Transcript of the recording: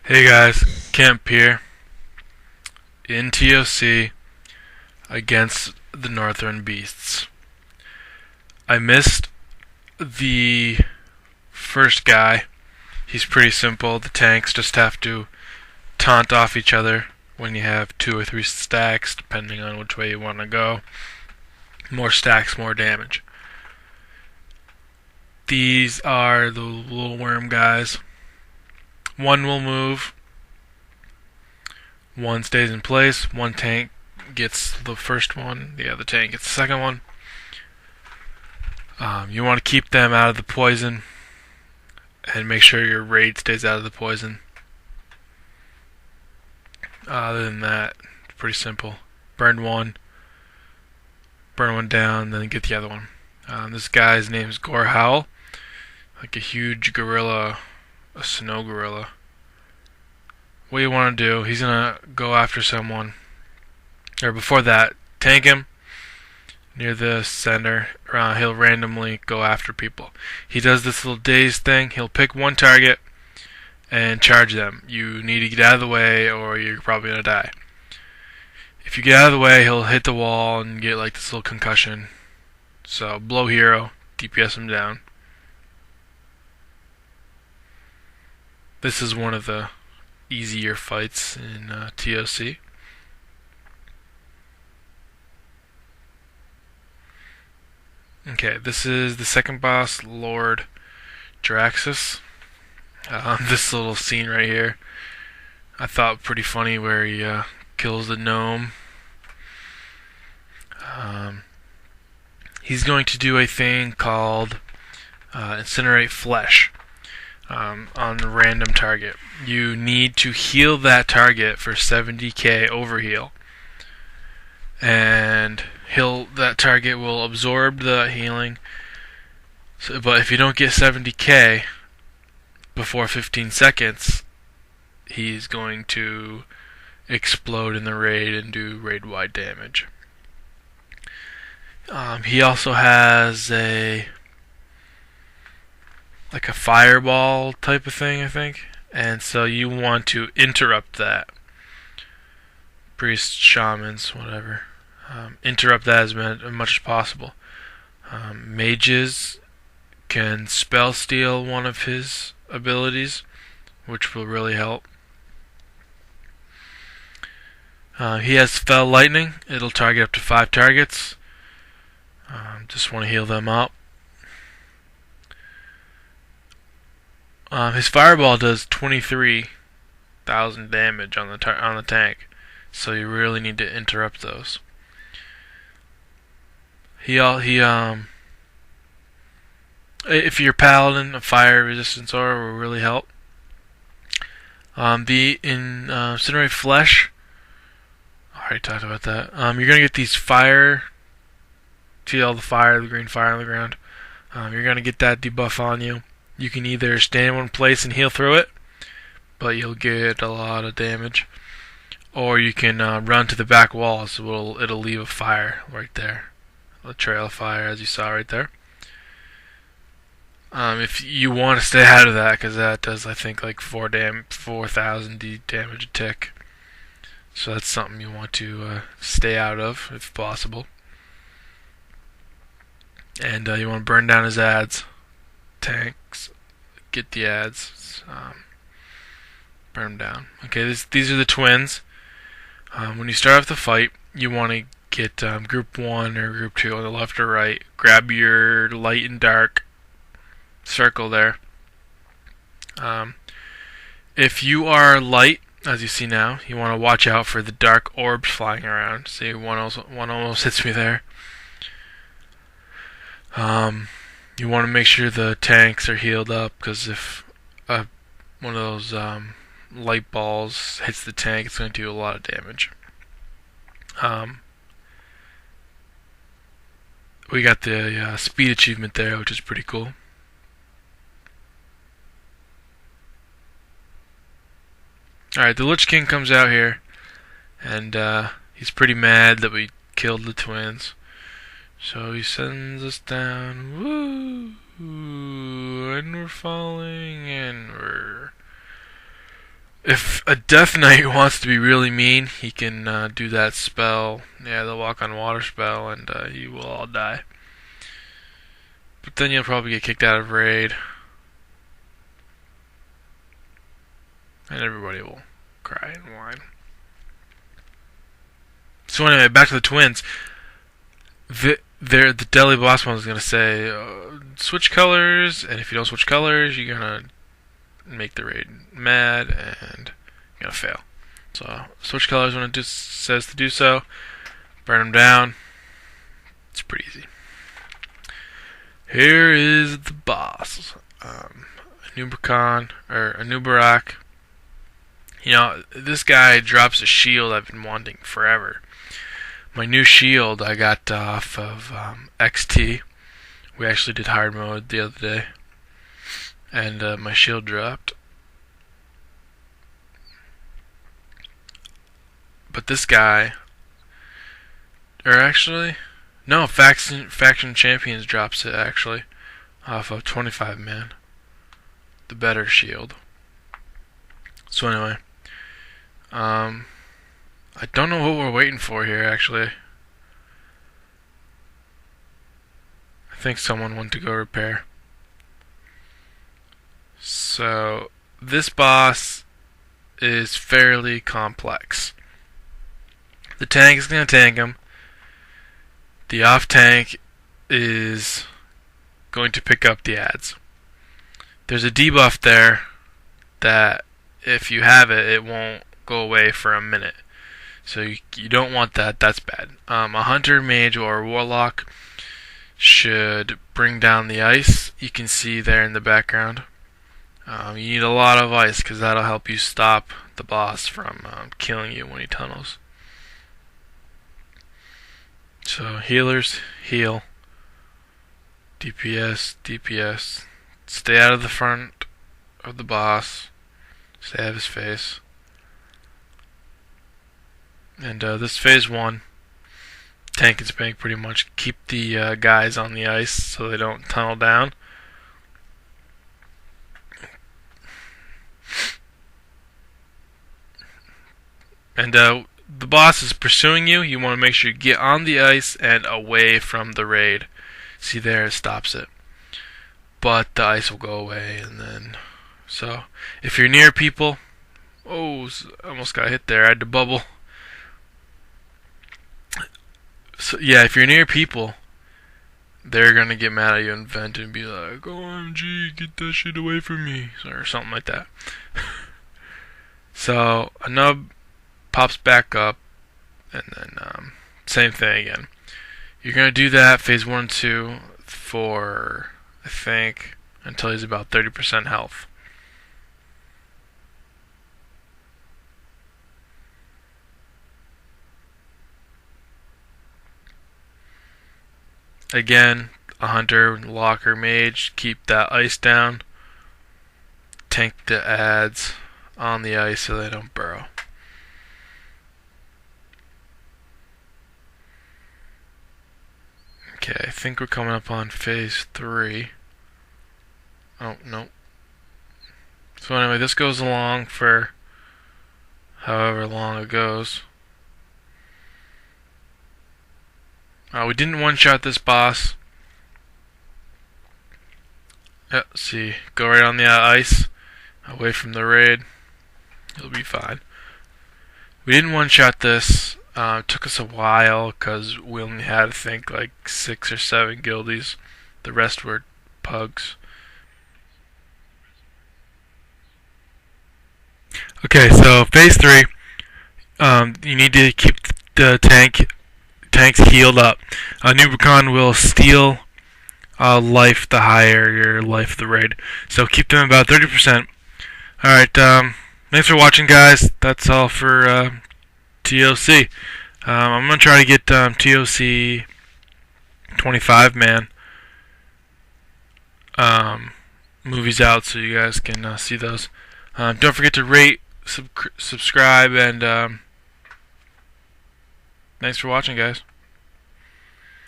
Hey guys, Camp here in TOC against the Northern Beasts. I missed the first guy. He's pretty simple. The tanks just have to taunt off each other when you have 2 or 3 stacks, depending on which way you want to go. More stacks, more damage. These are the little worm guys. One will move. One stays in place. One tank gets the first one. The other tank gets the second one. You want to keep them out of the poison and make sure your raid stays out of the poison. Other than that, it's pretty simple. Burn one down, then get the other one. This guy's name is Gore Howl, like a huge gorilla, a snow gorilla. What you want to do, he's going to go after someone, or before that, tank him near the center. He'll randomly go after people. He does this little daze thing. He'll pick one target and charge them. You need to get out of the way or you're probably going to die. If you get out of the way, he'll hit the wall and get like this little concussion. So blow hero, DPS him down. This is one of the easier fights in TOC. Okay, this is the second boss, Lord Draxus. This little scene right here, I thought pretty funny, where he kills the gnome. He's going to do a thing called incinerate flesh on a random target. You need to heal that target for 70k overheal, and that target will absorb the healing. But if you don't get 70k before 15 seconds, he's going to explode in the raid and do raid-wide damage. He also has a fireball type of thing, I think, and so you want to interrupt that. Priests, shamans, whatever. Interrupt that as much as possible. Mages can spell steal one of his abilities, which will really help. He has Fell Lightning. It'll target up to 5 targets. Just want to heal them up. His fireball does 23,000 damage on the tank, so you really need to interrupt those. If you're paladin, a fire resistance aura will really help. Incinerate flesh, I already talked about that. You're gonna get these fire. See all the green fire on the ground. You're gonna get that debuff on you. You can either stand in one place and heal through it, but you'll get a lot of damage, or you can run to the back wall, so it'll leave a fire right there, a trail of fire, as you saw right there. If you want to stay out of that, because that does, I think, like 4,000 damage a tick. So that's something you want to stay out of, if possible. And you want to burn down his ads. Tanks, get the ads. Burn them down. Okay, these are the twins. When you start off the fight, you want to get group 1 or group 2 on the left or right. Grab your light and dark circle there. If you are light, as you see now, you want to watch out for the dark orbs flying around. See, one almost hits me there. You want to make sure the tanks are healed up, because if one of those light balls hits the tank, it's going to do a lot of damage. We got the speed achievement there, which is pretty cool. Alright, the Lich King comes out here, and he's pretty mad that we killed the twins. So he sends us down, woo, and we're falling, and we're If a Death Knight wants to be really mean, he can do that spell. Yeah, the Walk on Water spell, and you will all die. But then you'll probably get kicked out of raid, and everybody will cry and whine. So anyway, back to the twins. The Deli Boss one is gonna say, switch colors, and if you don't switch colors, you're gonna make the raid mad, and you're gonna fail. So switch colors when it says to do so. Burn them down. It's pretty easy. Here is the boss. Anubarak. You know, this guy drops a shield I've been wanting forever. My new shield I got off of XT. We actually did hard mode the other day, and my shield dropped. But this guy, or actually, no, Faction Champions drops it actually off of 25 man, the better shield. So anyway, I don't know what we're waiting for here, actually. I think someone went to go repair. So, this boss is fairly complex. The tank is going to tank him. The off tank is going to pick up the ads. There's a debuff there that if you have it, it won't go away for a minute. So you don't want that. That's bad. A hunter, mage, or warlock should bring down the ice. You can see there in the background. You need a lot of ice because that'll help you stop the boss from killing you when he tunnels. So healers, heal. DPS, DPS. Stay out of the front of the boss. Stay out of his face. And this phase 1, tank and spank pretty much keep the guys on the ice so they don't tunnel down. And the boss is pursuing you. You want to make sure you get on the ice and away from the raid. See there, it stops it. But the ice will go away, and then so if you're near people, I almost got hit there. I had to bubble. So yeah, if you're near people, they're gonna get mad at you and vent and be like, "OMG, get that shit away from me," or something like that. So a nub pops back up, and then same thing again. You're gonna do that phase 1 and 2 for I think until he's about 30% health. Again, a hunter, locker, mage, keep that ice down. Tank the ads on the ice so they don't burrow. Okay, I think we're coming up on phase 3. Oh, no. So anyway, this goes along for however long it goes. We didn't one-shot this boss. See, go right on the ice, away from the raid. It'll be fine. We didn't one-shot this. It took us a while because we only had, I think, like 6 or 7 guildies. The rest were pugs. Okay, so phase 3. You need to keep the tanks healed up. Nubicon will steal life the higher your life the raid. So keep them about 30%. Alright, thanks for watching, guys. That's all for TOC. I'm going to try to get TOC 25 man movies out so you guys can see those. Don't forget to rate, subscribe, and thanks for watching, guys.